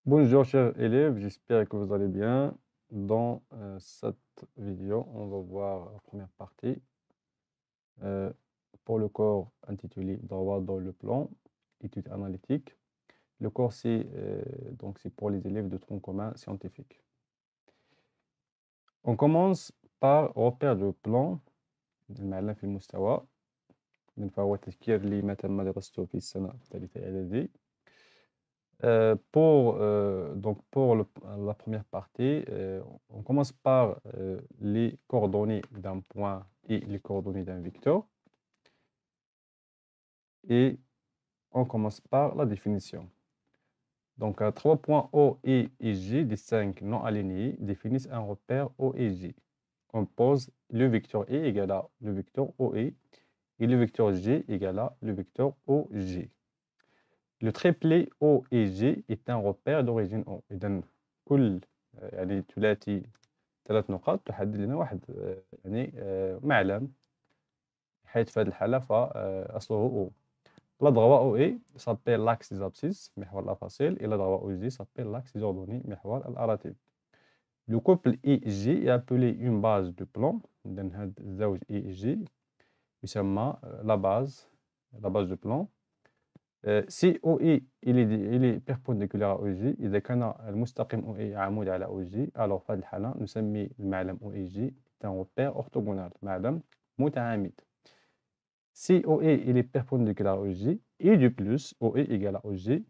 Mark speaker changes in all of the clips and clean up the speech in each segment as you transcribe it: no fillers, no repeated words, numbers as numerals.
Speaker 1: Bonjour chers élèves, j'espère que vous allez bien. Dans cette vidéo, on va voir la première partie euh, pour le cours intitulé Droit dans le plan, études analytiques. Le cours, c'est pour les élèves de tronc commun scientifique. On commence par repère de plan المعلم في المستوى فهو تذكير لما تم درسته في السنة الثالثة إعدادي. Pour la première partie, on commence par les coordonnées d'un point et les coordonnées d'un vecteur. Et on commence par la définition. Donc, 3 points O, E et G distinguent non alignés définissent un repère O et G. On pose le vecteur E égale à le vecteur OE et le vecteur G égale à le vecteur OG. Le triplet O et G est un repère d'origine O. إذن كل يعني ثلاثي 3 نقاط تحدد لنا واحد معلم، حيث في هذه الحالة فأصله O. La droite OE s'appelle l'axe des abscisses محور الأفاصيل et la droite OG s'appelle l'axe des ordonnées محور الأراتب. Le couple EG est appelé une base de plan. إذن هذا الزوج EG يسمى la base de plan. Si OE il est perpendiculaire à OG إذا كان المستقيم OE عمود على OG alors في هذه الحالة نسمي المعلم OEG un repère orthogonal معلم متعامد. Si OE il est perpendiculaire à OG et du plus OE égale à OG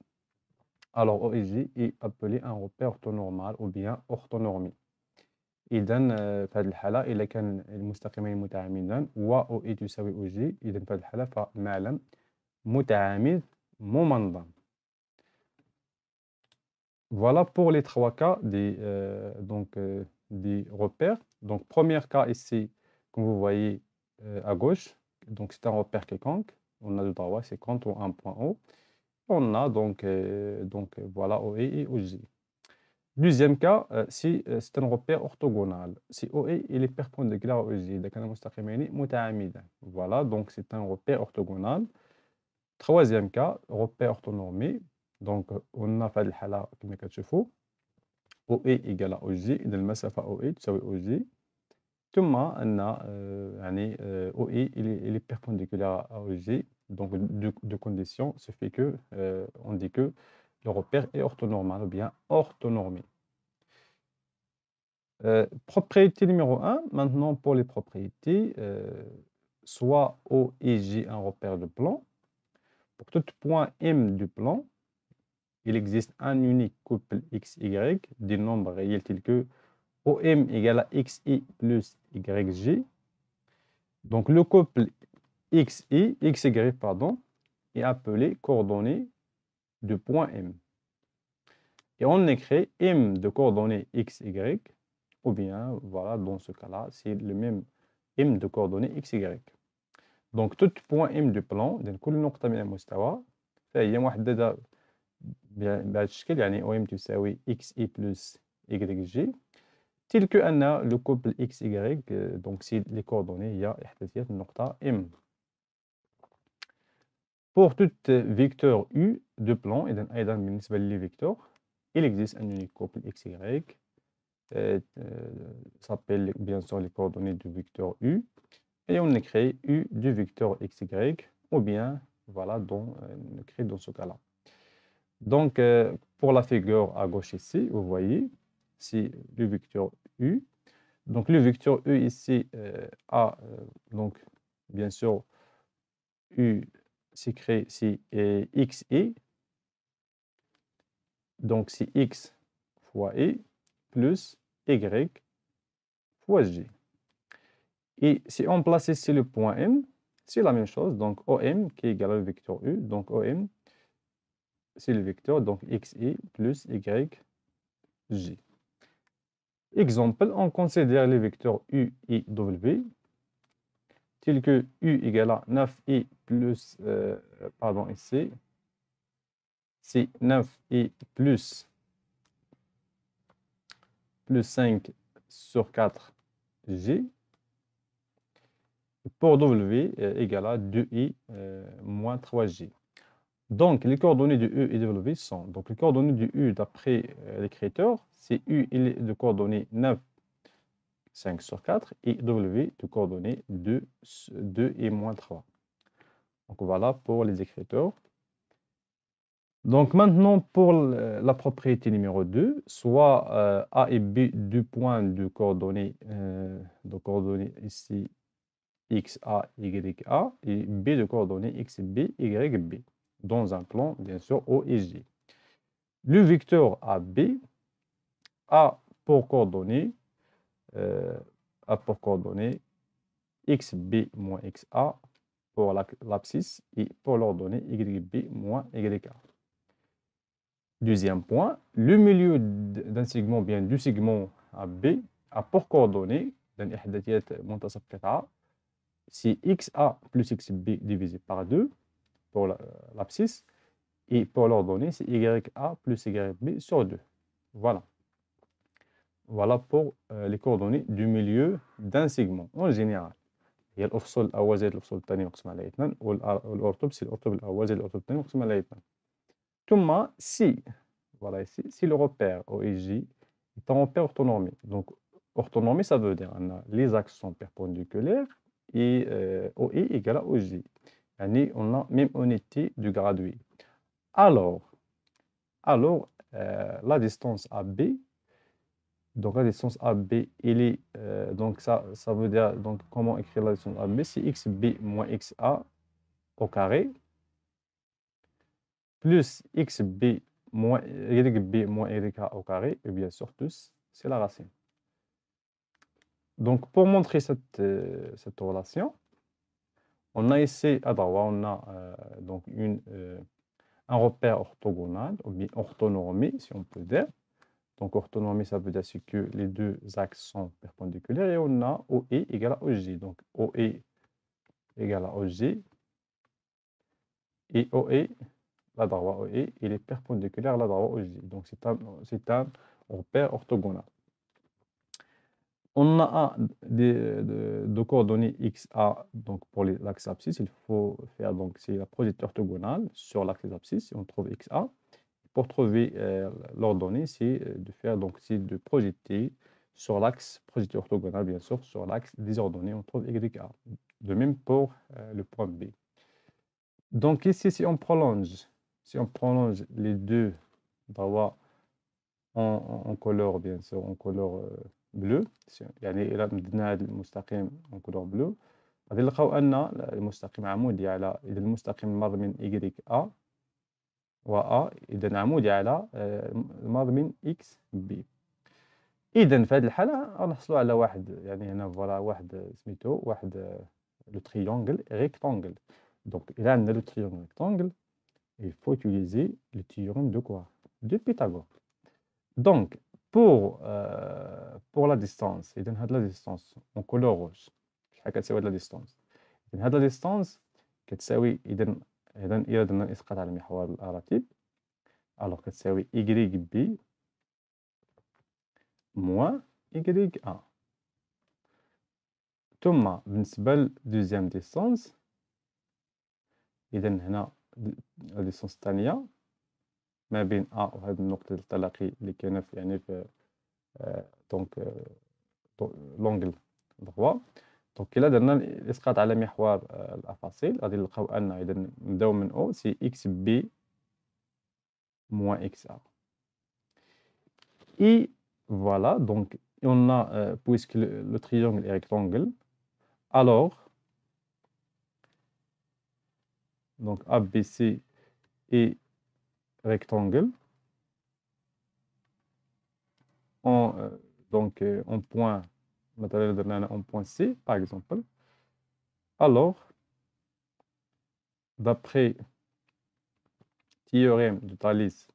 Speaker 1: alors OEG est appelé un repère orthonormal ou bien orthonormé. إذن في هذه الحالة إذا كان المستقيمين متعامدان و OE تساوي OG إذن في هذه الحالة فمعلم متعامد ممنظم. Voilà pour les 3 cas des repères. Donc, premier cas ici, comme vous voyez à gauche, donc c'est un repère quelconque. On a le droit, c'est quand on a un point O. On a voilà OE et OG. Deuxième cas, si c'est un repère orthogonal. Si OE il est perpendiculaire à OG, إذا كان مستقيمين متعامدان. Voilà, donc c'est un repère orthogonal. Troisième cas, repère orthonormé. Donc, on a في هذه الحالة كما كتشوفوا OE égale à OG إذا المسافة OE تساوي OG ثم أن OE il est perpendiculaire à OG. Donc, deux conditions, ce fait que on dit que le repère est orthonormal ou bien orthonormé. Propriété numéro 1, maintenant pour les propriétés, soit O et G un repère de plan. Pour tout point M du plan, il existe un unique couple XY des nombres réels tels que OM égale à XI plus YG. Donc le couple XY est appelé coordonnée de point M. Et on écrit M de coordonnées XY, ou bien, voilà, dans ce cas-là, c'est le même M de coordonnées XY. Donc tout point M du plan, كل نقطة من المستوى فهي محددة بهذا الشكل، يعني OM تساوي XI plus YG tel que أن le couple XY donc si les coordonnées هي إحداثيات النقطة M. Pour tout vecteur U de plan إذن أيضا بالنسبة للفيكتور il existe un unique couple XY s'appelle bien sûr les coordonnées du vecteur U et on écrit U du vecteur XY ou bien voilà on écrit dans ce cas-là. Donc pour la figure à gauche ici, vous voyez c'est le vecteur U. Donc le vecteur U ici a donc bien sûr U s'écrit si XI. Donc c'est X fois I plus Y fois J. Et si on place ici le point M, c'est la même chose. Donc OM qui est égal au vecteur U. Donc OM, c'est le vecteur, donc XI plus YJ. Exemple, on considère les vecteurs U et W tels que U égale à 9i plus, ici, c'est 9i plus 5 sur 4G. pour W égale à 2i moins 3j. Donc, les coordonnées de U et de W sont, donc les coordonnées du U d'après l'écriture, c'est U il est de coordonnées 9, 5 sur 4 et W de coordonnées 2 et moins 3. Donc voilà pour les écriteurs. Donc maintenant pour la propriété numéro 2, soit A et B, deux points de coordonnées ici XA, YA et B de coordonnées XB, YB dans un plan bien sûr O et J. Le vecteur AB a pour coordonnées XB moins XA pour l'abscisse et pour l'ordonnée YB moins YA. Deuxième point, le milieu d'un segment, bien du segment AB, a pour coordonnées c'est XA plus XB divisé par 2 pour l'abscisse et pour l'ordonnée c'est YA plus YB sur 2. Voilà. Voilà pour les coordonnées du milieu d'un segment en général. هي الأفصل الأول زائد الأفصل الثاني مقسوم على 2 والأرتب سي الأرتب الأول زائد الأرتب الثاني مقسوم على 2. ثم si, voilà ici, si le repère OEJ est un repère orthonormé. Donc orthonormé ça veut dire les axes sont perpendiculaires et OE égale à OJ. On a même unité du gradué. Alors la distance AB, donc la distance AB, il est, donc ça veut dire, donc comment écrire la distance AB, c'est XB moins XA au carré, plus XB moins YB moins YA au carré, et bien sûr plus, c'est la racine. Donc pour montrer cette relation, on a ici à droite, on a donc un repère orthogonal, ou bien orthonormé, si on peut dire. Donc orthonormé, ça veut dire que les deux axes sont perpendiculaires et on a OE égale à OJ. Donc OE égale à OJ et OE, la droite OE, il est perpendiculaire à la droite OJ. Donc c'est un repère orthogonal. On a de coordonnées XA donc pour l'axe abscisse. Il faut faire donc c'est la projection orthogonale sur l'axe abscisse. On trouve XA. Pour trouver l'ordonnée, c'est de faire donc c'est de projeter sur l'axe projeté orthogonal, bien sûr, sur l'axe des ordonnées, on trouve YA. De même pour le point B. Donc ici, si on prolonge les deux droits en couleur, bien sûr, en couleur bleu, يعني إلى مدنا هذا المستقيم en couleur bleu, غادي نلقاو أن المستقيم عمودي على إذا المستقيم مر من YA و A إذا عمودي على مر من XB. إذا في هذه الحالة غنحصلوا على واحد يعني هنا فوالا واحد سميتو واحد لو triangle rectangle. Donc إلا عندنا لو triangle rectangle, il faut utiliser le théorème de quoi? De Pythagore. Donc pour la distance, إذا هاد la distance en couleur rouge شحال كتساوي هاد la distance؟ إذا هاد la distance كتساوي إذا إلا درنا الإسقاط على محور الأراتب alors كتساوي YB moins YA. ثم بالنسبة للدوزيام ديستانس إذا هنا الديستانس الثانية ما بين A وهاد النقطة التلاقي اللي كاينة يعني في دونك لونغل droit. دونك إلا درنا الإسقاط على محور الأفاصيل غادي نلقاو أن إذا نبداو من O سي XB moins XA. Et voilà, donc on a, puisque le triangle est rectangle, alors, donc ABC est rectangle, donc en point, en point C, par exemple, alors, d'après théorème de Thalès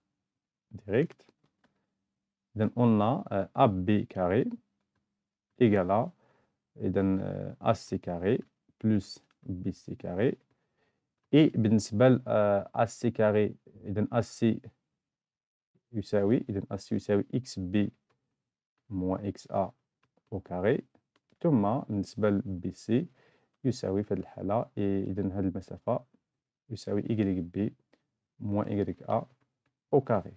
Speaker 1: direct, on a AB carré égale à AC carré plus BC carré. Et بالنسبة ل AC carré إذا AC يساوي XB moins XA au carré ثم بالنسبة ل BC يساوي في هذه الحالة إذن هذه المسافة يساوي YB moins YA au carré.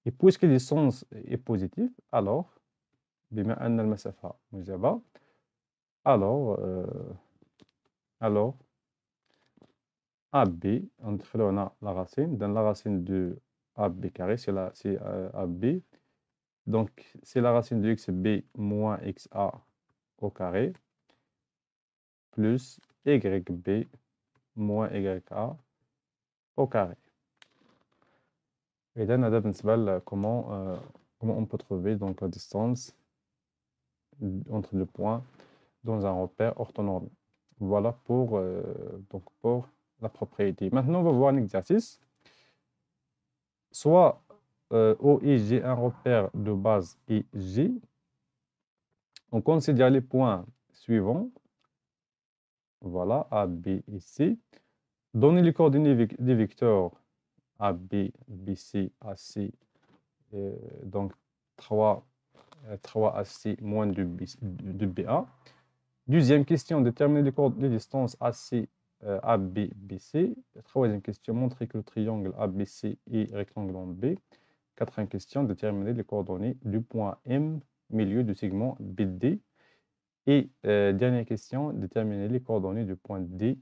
Speaker 1: Et puisque le sens est positif, alors بما أن المسافة موجبة alors AB ندخلو هنا la racine, donc la racine de AB carré c'est AB, donc c'est la racine de XB moins XA au carré plus YB moins YA au carré. Et là, on a comment on peut trouver donc la distance entre deux points dans un repère orthonormé. Voilà pour la propriété. Maintenant, on va voir un exercice. Soit O et G un repère de base IG. On considère les points suivants. Voilà, A, B et C. Donner les coordonnées des vecteurs AB, BC, AC. Donc 3AC moins 2BA. Deuxième question, déterminer les distances AC, AB, BC. Troisième question, montrer que le triangle ABC est rectangle en B. Quatrième question, déterminer les coordonnées du point M, milieu du segment BD. Et dernière question, déterminer les coordonnées du point D,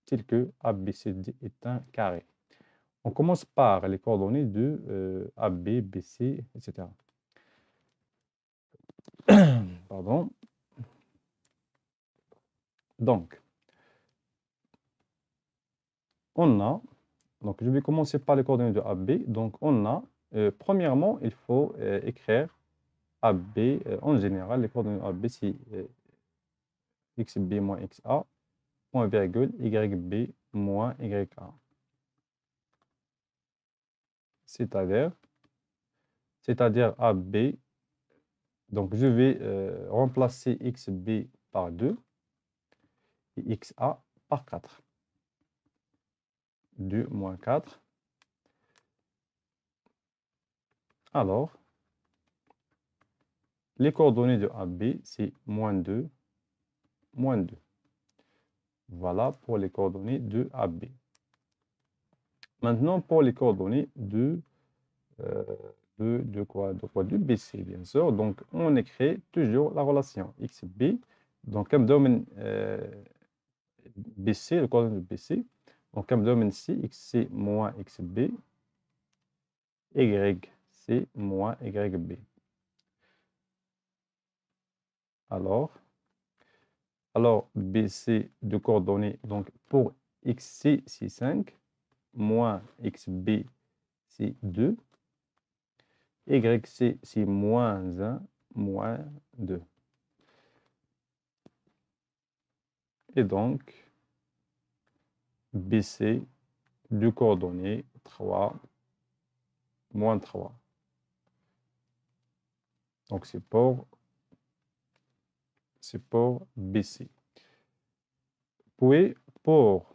Speaker 1: tel que ABCD est un carré. On commence par les coordonnées de AB, BC, etc. Pardon. Donc, je vais commencer par les coordonnées de AB. Donc, premièrement, il faut écrire AB, en général, les coordonnées de AB, c'est XB moins XA, point virgule, YB moins YA. C'est-à-dire AB, donc je vais remplacer XB par 2 et XA par 4. 2 moins 4. Alors, les coordonnées de AB, c'est moins 2, moins 2. Voilà pour les coordonnées de AB. Maintenant, pour les coordonnées de BC, bien sûr. Donc, on écrit toujours la relation XB. Donc, comme domaine BC, le coordonnée de BC. Donc, comme domaine C, XC moins XB, YC moins YB. Alors, BC de coordonnées, donc pour XC, c'est 5, moins XB, c'est 2, YC, c'est moins 1, moins 2. Et donc, BC de coordonnées 3, moins 3. Donc, c'est pour BC. Puis, pour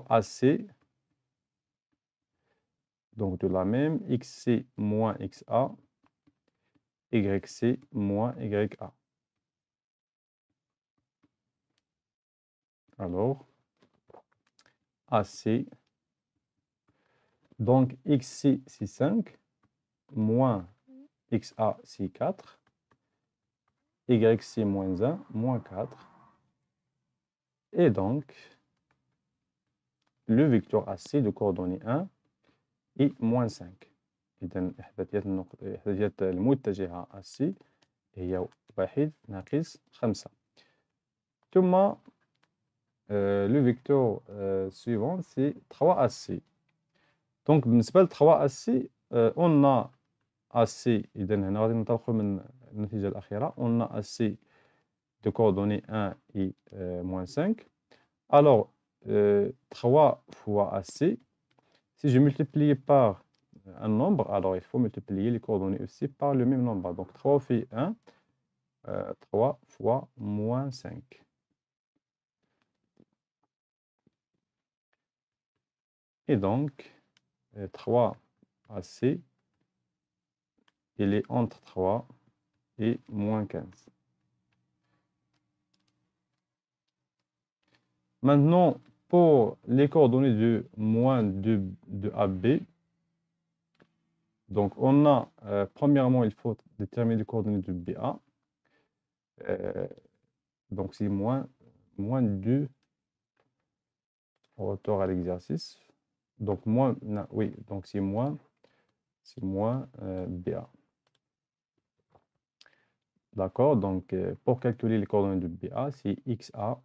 Speaker 1: AC, donc de la même, XC moins XA, YC moins YA. Alors, AC, donc XC c'est 5, moins XA c'est 4, YC moins 1, moins 4. Et donc, le vecteur AC de coordonnées 1 est moins 5. إذن إحداثيات المتجهة AC هي 1 ناقص 5. ثم le vecteur suivant c'est 3AC. Donc بالنسبة ل 3AC on a AC إذن هنا غادي ننطلقوا من النتيجة الأخيرة on a AC de coordonnées 1 et moins 5. Alors 3 fois AC, si je multiplie par un nombre, alors il faut multiplier les coordonnées aussi par le même nombre. Donc 3 fait 1, 3 fois moins 5. Et donc 3 AC, il est entre 3 et moins 15. Maintenant, pour les coordonnées de moins 2 de AB, donc on a, premièrement, il faut déterminer les coordonnées de BA. Donc c'est moins 2, retour à l'exercice. Donc moins, non, oui, donc c'est moins BA. D'accord, donc pour calculer les coordonnées de BA, c'est XA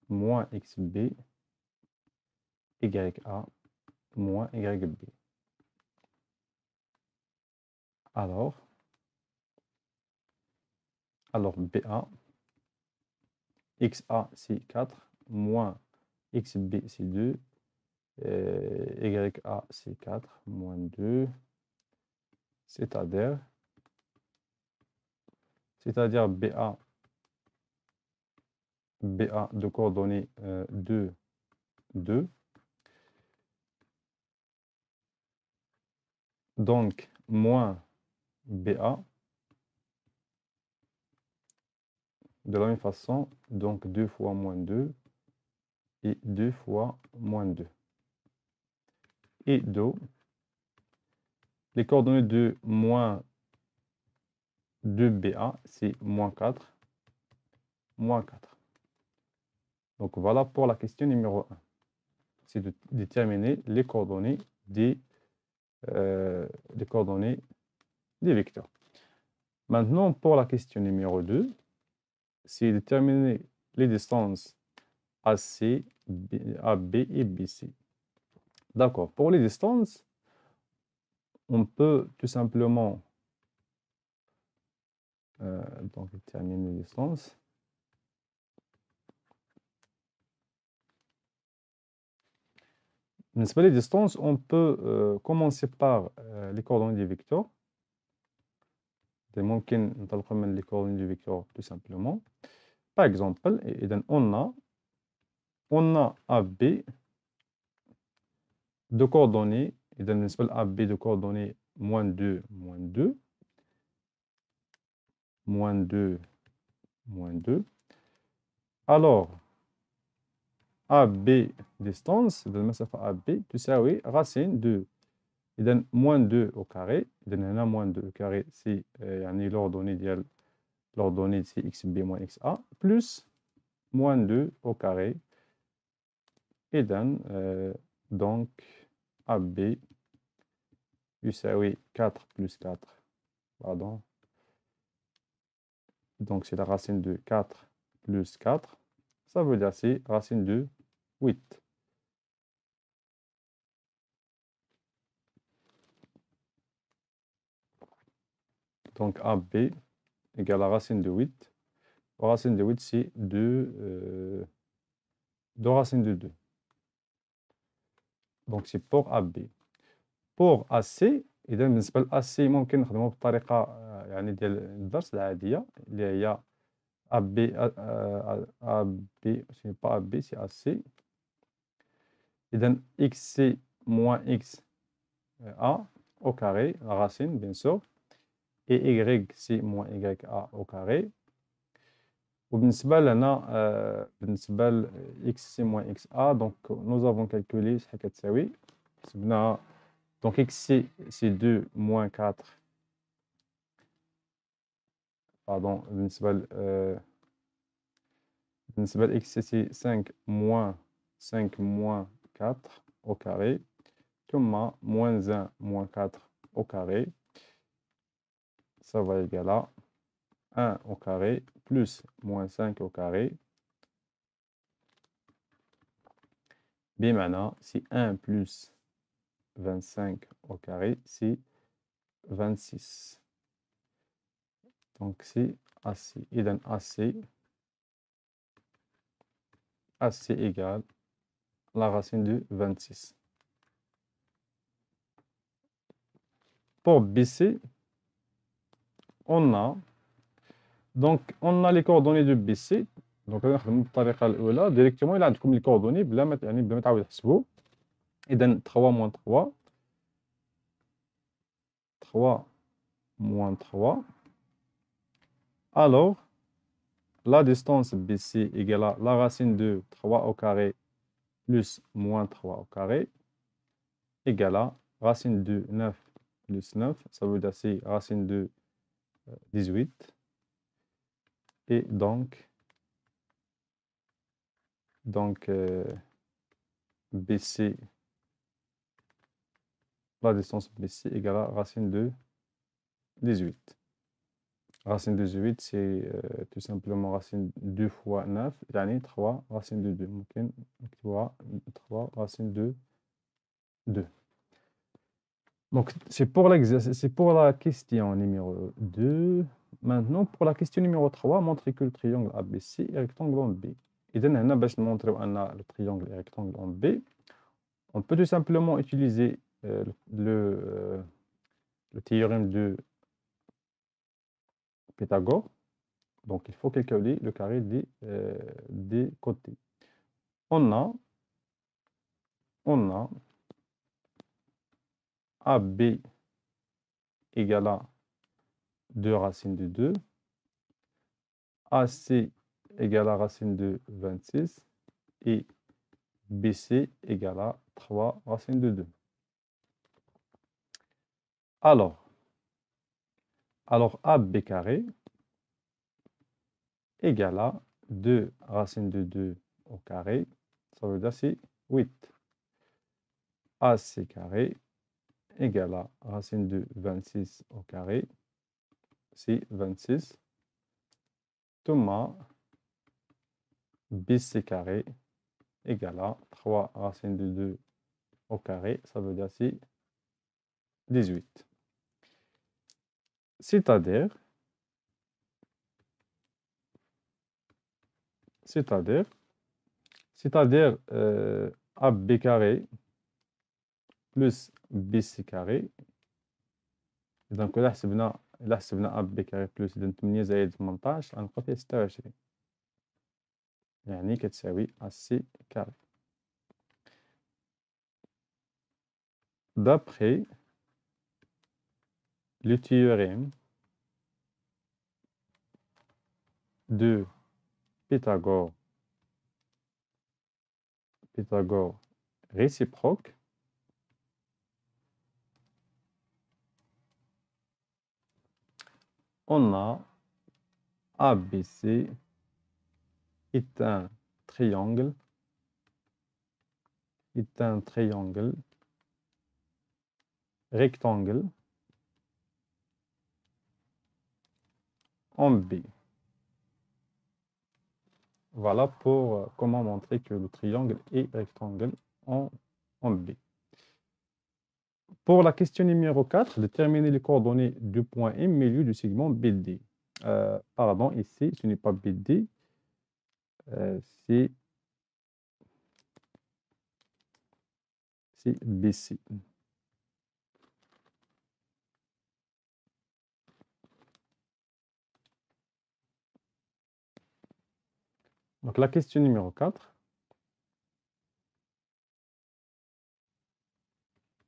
Speaker 1: moins XB YA moins YB. Alors BA, XA c'est 4, moins XB c'est 2, YA c'est 4, moins 2, c'est-à-dire BA de coordonnées 2, 2. Donc, moins BA, de la même façon, donc 2 fois moins 2 et 2 fois moins 2. Et do, les coordonnées de moins 2BA, c'est moins 4, moins 4. Donc, voilà pour la question numéro 1. C'est de déterminer les coordonnées des vecteurs. Maintenant, pour la question numéro 2, c'est déterminer les distances AC, AB et BC. D'accord. Pour les distances, on peut tout simplement donc déterminer les distances. Les distances, on peut commencer par les coordonnées des vecteurs. ممكن نطلقوا من les coordonnées du vecteur tout simplement. Par exemple, on a AB de coordonnées, إذا بالنسبة ل AB de coordonnées moins 2, moins 2, moins 2, moins 2. Alors, AB distance, المسافة AB تساوي racine de إذا moins 2 au carré. إذا هنا moins 2 au carré c'est يعني l'ordonnée ديال l'ordonnée c'est XB moins XA plus moins 2 au carré. إذا donc AB يساوي 4 plus 4, pardon. Donc c'est la racine de 4 plus 4. Ça veut dire c'est racine de 8. Donc AB égale la racine de 8. Racine de 8 c'est 2 racine de 2. Donc c'est pour AB. pour AC إذا بالنسبة لAC ممكن نخدمو بالطريقة يعني ديال الدرس العادية اللي هي AB سي با AB سي AC. إذا XC moins XA au carré, la racine bien sûr, et YC moins YA au carré. وبالنسبة لنا بالنسبة ل XC moins XA, donc nous avons calculé شحال كتساوي حسبناها. Donc XC c'est 2 moins 4, pardon, بالنسبة ل XC c'est 5 moins 4 au carré, ثم moins 1 moins 4 au carré, ça va égaler à 1 au carré plus moins 5 au carré. بمعنى c'est 1 plus 25 au carré, c'est 26. Donc c'est AC. إذا AC égale la racine de 26. Pour BC, on a les coordonnées de BC. Donc نخدمو بالطريقة الأولى directement إلا عندكم les coordonnées بلا ما تعاودوا تحسبوا. إذا 3 moins 3, 3 moins 3. Alors la distance BC égale à la racine de 3 au carré plus moins 3 au carré égale à racine de 9 plus 9, ça veut dire c'est racine de 18. Et donc BC, la distance BC égale à racine de 18. Racine de 18, c'est tout simplement racine 2 fois 9, يعني 3 racine de 2. ممكن نكتبوها 3 racine de 2. Donc, c'est pour l'exercice, c'est pour la question numéro 2. Maintenant, pour la question numéro 3, montrer que le triangle ABC est rectangle en B. Et donc, on a montrer le triangle est rectangle en B. On peut tout simplement utiliser le théorème de Pythagore. Donc, il faut calculer le carré des côtés. On a AB égale à 2 racines de 2, AC égale à racine de 26 et BC égale à 3 racines de 2. Alors AB carré égale à 2 racines de 2 au carré, ça veut dire c'est 8. AC carré égale à racine de 26 au carré, c'est 26. Thomas BC carré égale à 3 racines de 2 au carré, ça veut dire c'est 18. C'est-à-dire AB carré plus BC carré. donc إلا حسبنا AB carré plus 8 زائد 18 غنلقاو فيها 26 يعني كتساوي AC carré. D'après le théorème de Pythagore réciproque, on a ABC est un triangle rectangle en B. Voilà pour comment montrer que le triangle est rectangle en B. Pour la question numéro 4, déterminer les coordonnées du point M milieu du segment BD. Pardon, ici, ce n'est pas BD, c'est BC. Donc la question numéro 4,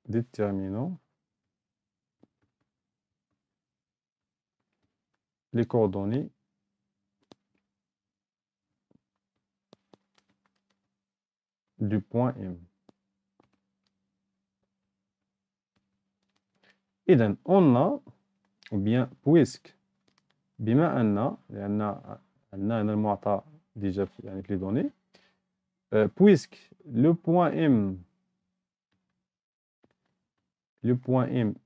Speaker 1: déterminons les coordonnées du point M. Et donc, on a, ou bien, puisque, بما أن لأن المعطى déjà avec les données, puisque le point M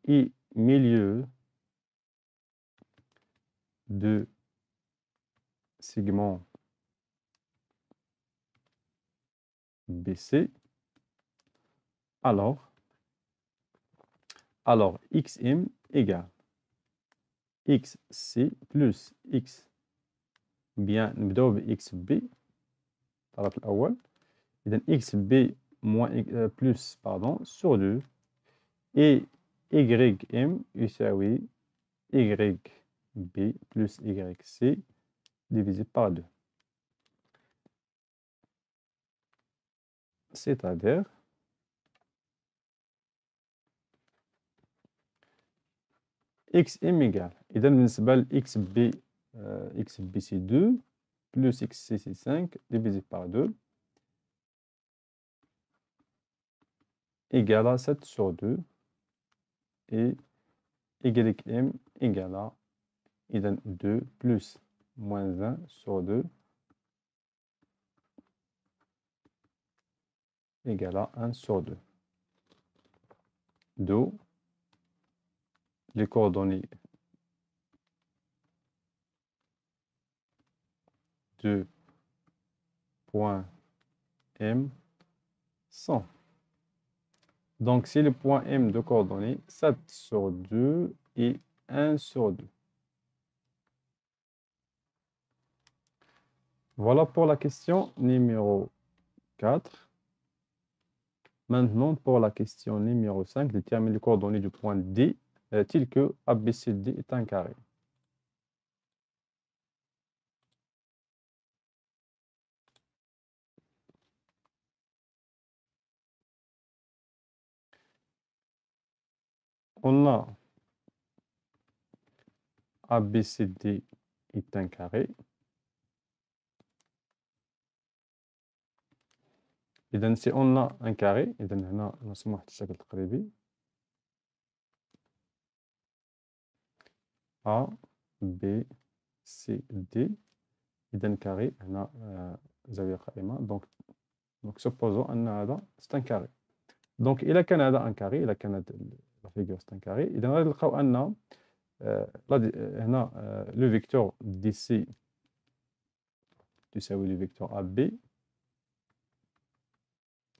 Speaker 1: est milieu de segment BC, alors XM égale XC plus X, bien نبداو ب XB الطرف الأول، إذا XB plus sur 2 et YM يساوي YB plus YC divisé par 2. C'est-à-dire XM égale. إذا بالنسبة ل XB c'est 2 plus x6, y5 divisé par 2 égale à 7 sur 2 et YM égale à 2 plus moins 1 sur 2 égale à 1 sur 2. D'où les coordonnées de point M sont. Donc, c'est le point M de coordonnées 7 sur 2 et 1 sur 2. Voilà pour la question numéro 4. Maintenant, pour la question numéro 5, détermine les coordonnées du point D, tel que ABCD est un carré. On a ABCD est un carré. إذا si on a un carré, إذا هنا نرسم واحد الشكل تقريبي A, B, C, D. إذا carré هنا زاوية قائمة. Donc supposons أن هذا c'est un carré. Donc إذا كان هذا un carré، إذا كانت la figure c'est un carré، إذا غادي نلقاو أن هنا le vecteur d'ici تساوي le vecteur AB.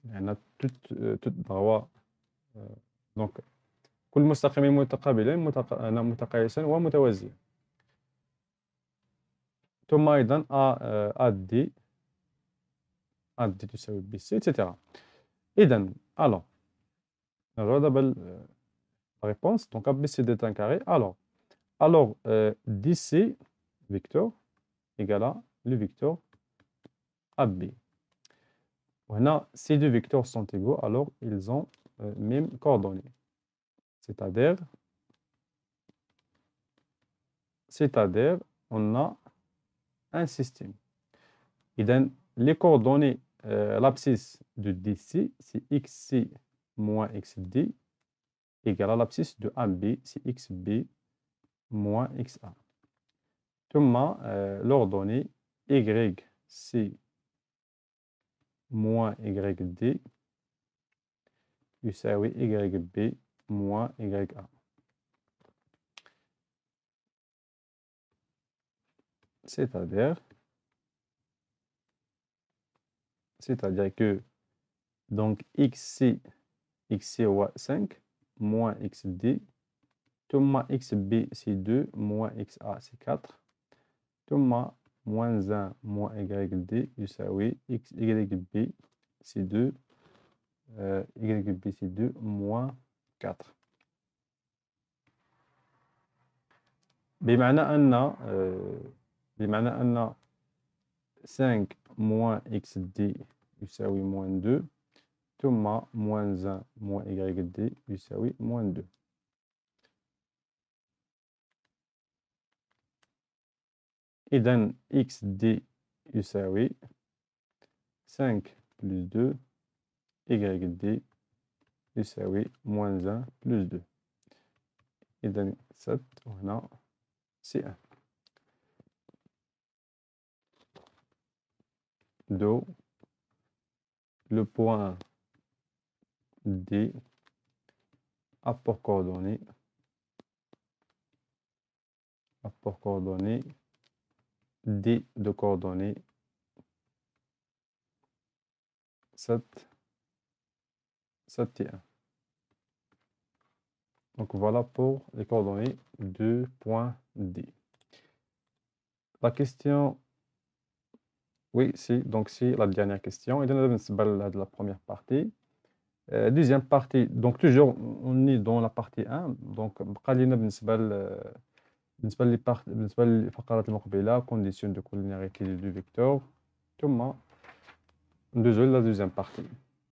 Speaker 1: هنا toute droit donc كل مستقيمين متقابلين متقايسين ومتوازيين. ثم أيضا AD تساوي BC etc. إذا alors نرجعو دابا la réponse. Donc ABCD est un carré. Alors DC vecteur égale à le vecteur AB. Voilà, ces deux vecteurs sont égaux, alors ils ont même coordonnées. C'est-à-dire, on a un système. Et donc, les coordonnées, l'abscisse de DC, c'est XC moins XD, égale à l'abscisse de AB, c'est XB moins XA. ثم l'ordonnée YC moins YD يساوي YB moins YA. C'est-à-dire que donc XC هو 5 moins XD ثم XB c'est 2 moins XA c'est 4 ثم moins 1 moins YD يساوي YB c'est 2 YB c'est 2 moins 4. بمعنى أن 5 moins XD يساوي moins 2 ثم moins 1 moins YD يساوي moins 2. إذن XD يساوي 5 plus 2 YD يساوي moins 1 plus 2. إذن 7 وهنا c'est 1. D'où le point D a pour coordonnées D de coordonnées 7 et 1. Donc voilà pour les coordonnées du point D. La question, oui, donc c'est la dernière question. Et de la première partie. Deuxième partie, donc toujours on est dans la partie 1. Donc بالنسبة للفقرات المقبلة condition de collinéarité du vecteur ثم ندوزو la deuxième partie.